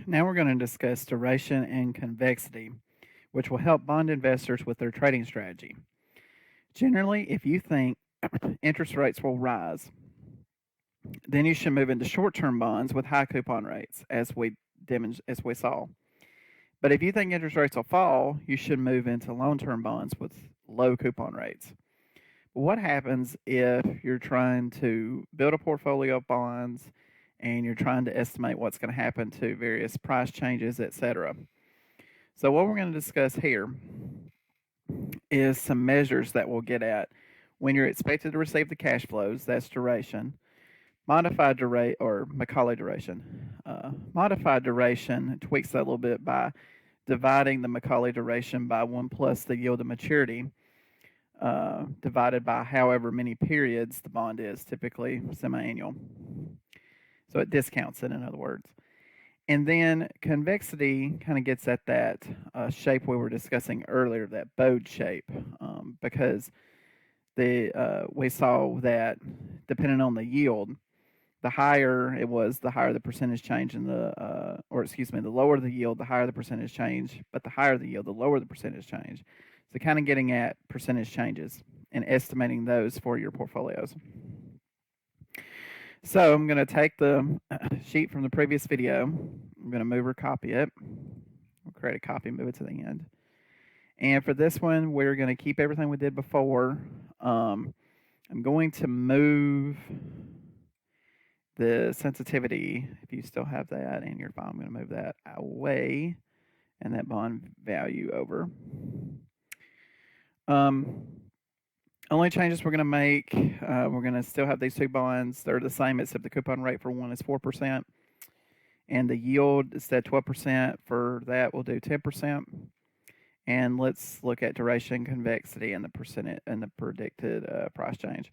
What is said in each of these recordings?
Now we're going to discuss duration and convexity, which will help bond investors with their trading strategy. Generally, if you think interest rates will rise, then you should move into short-term bonds with high coupon rates, as we saw. But if you think interest rates will fall, you should move into long-term bonds with low coupon rates. But what happens if you're trying to build a portfolio of bonds and you're trying to estimate what's going to happen to various price changes, etc.? So what we're going to discuss here is some measures that we'll get at when you're expected to receive the cash flows. That's duration. Modified duration or Macaulay duration. Modified duration tweaks that a little bit by dividing the Macaulay duration by 1 plus the yield to maturity, divided by however many periods the bond is, typically semi-annual. So it discounts it, in other words. And then convexity kind of gets at that shape we were discussing earlier, that bowed shape, because we saw that depending on the yield, the higher it was, the higher the percentage change in the lower the yield, the higher the percentage change, but the higher the yield, the lower the percentage change. So kind of getting at percentage changes and estimating those for your portfolios. So I'm going to take the sheet from the previous video. I'm going to move or copy it. We'll create a copy, move it to the end. And for this one, we're going to keep everything we did before. I'm going to move the sensitivity, if you still have that in your file, I'm going to move that away and that bond value over. Only changes we're going to make, we're going to still have these two bonds. They're the same except the coupon rate for one is 4%. And the yield, instead of 12%, for that we'll do 10%. And let's look at duration, convexity, and the percentage and the predicted price change.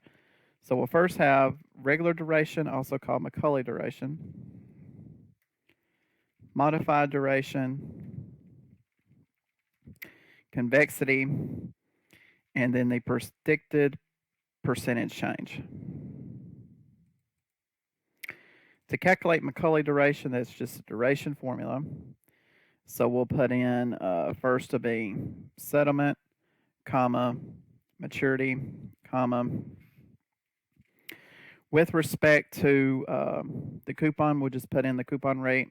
So we'll first have regular duration, also called Macaulay duration, modified duration, convexity, and then the predicted percentage change. To calculate Macaulay duration, that's just a duration formula. So we'll put in first to be settlement, comma, maturity, comma. With respect to the coupon, we'll just put in the coupon rate,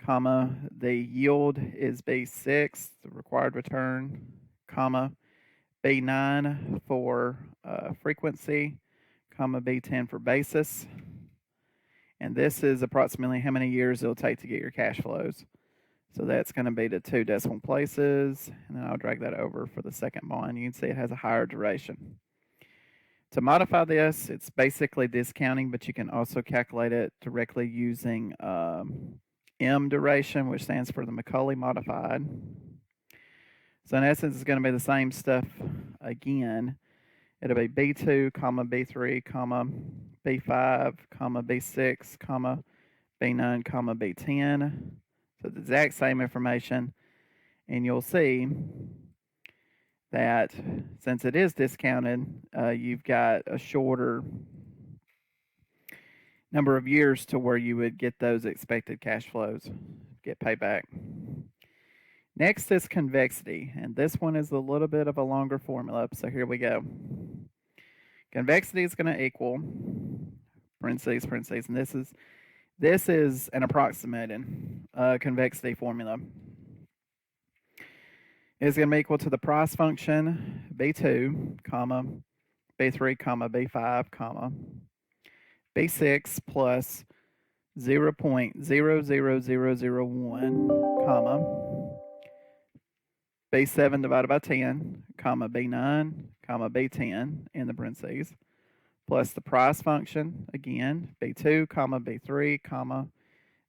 comma, the yield is B6, the required return, comma, B9 for frequency, comma, B10 for basis. And this is approximately how many years it'll take to get your cash flows. So that's going to be the 2 decimal places, and then I'll drag that over for the second bond. You can see it has a higher duration. To modify this, it's basically discounting, but you can also calculate it directly using M duration, which stands for the Macaulay modified. So in essence, it's going to be the same stuff again. It'll be B2, comma, B3, comma, B5, comma, B6, comma, B9, comma, B10. So the exact same information, and you'll see that since it is discounted, you've got a shorter number of years to where you would get those expected cash flows, get payback. Next is convexity, and this one is a little bit of a longer formula, so here we go. Convexity is going to equal parentheses, parentheses, and this is an approximated convexity formula. Is going to be equal to the price function B2, comma, B3, comma, B5, comma, B6 plus 0.00001, comma, B7 divided by 10, comma, B9, comma, B10 in the parentheses, plus the price function, again, B2, comma, B3, comma,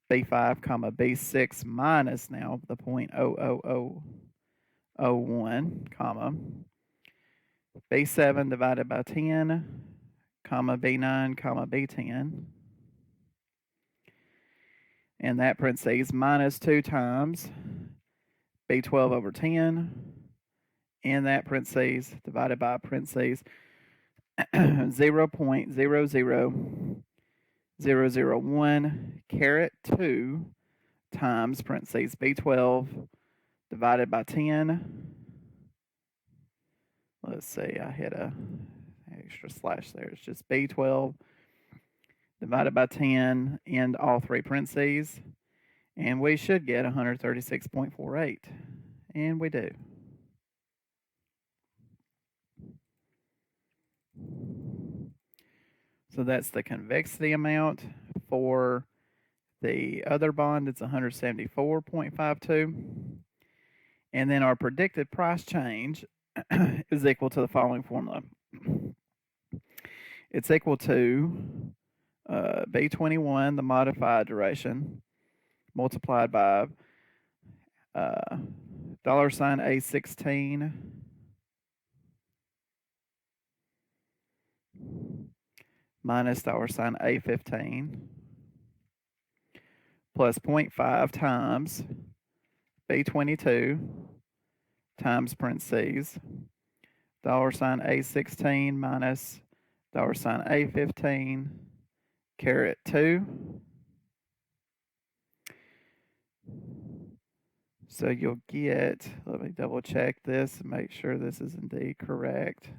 B5, comma, B6 minus now the 0.00001, comma, B7 divided by 10, comma, B9, comma, B10, and that parentheses minus 2 times B12 over 10, and that parentheses divided by parentheses 0.00001 001 caret 2 times parentheses B12 divided by 10. Let's see, I hit a extra slash there. It's just B12 divided by 10 in all three parentheses. And we should get 136.48. And we do. So that's the convexity amount. For the other bond, it's 174.52. And then our predicted price change is equal to the following formula. It's equal to B21, the modified duration, multiplied by $sign A16 minus $sign A15 plus 0.5 times B22 times parentheses $sign A16 minus $sign A15 caret 2. So you'll get, let me double check this and make sure this is indeed correct.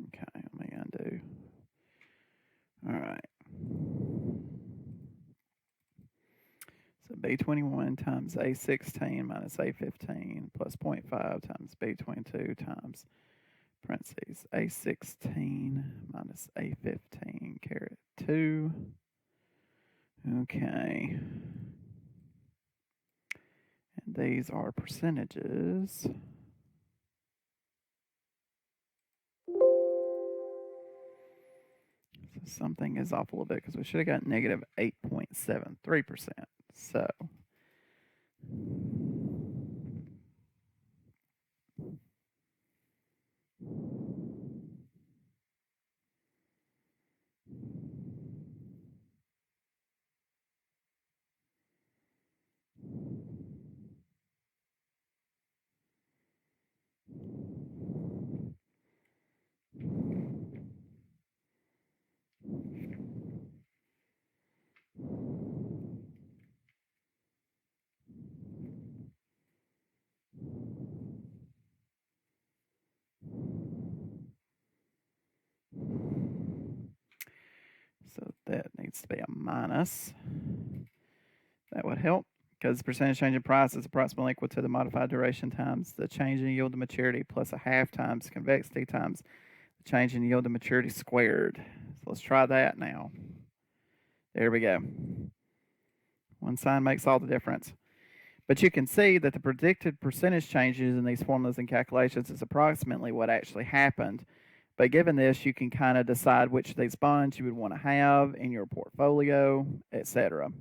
Okay, let me undo. All right. So B21 times A16 minus A15 plus 0.5 times B22 times parentheses A16 minus A15 caret 2. Okay. And these are percentages. So something is off a little bit because we should have got negative 8.73%. So So that needs to be a minus. That would help because the percentage change in price is approximately equal to the modified duration times the change in yield to maturity plus a half times convexity times the change in yield to maturity squared. So let's try that now. There we go. One sign makes all the difference. But you can see that the predicted percentage changes in these formulas and calculations is approximately what actually happened. But given this, you can kind of decide which of these bonds you would want to have in your portfolio, etc.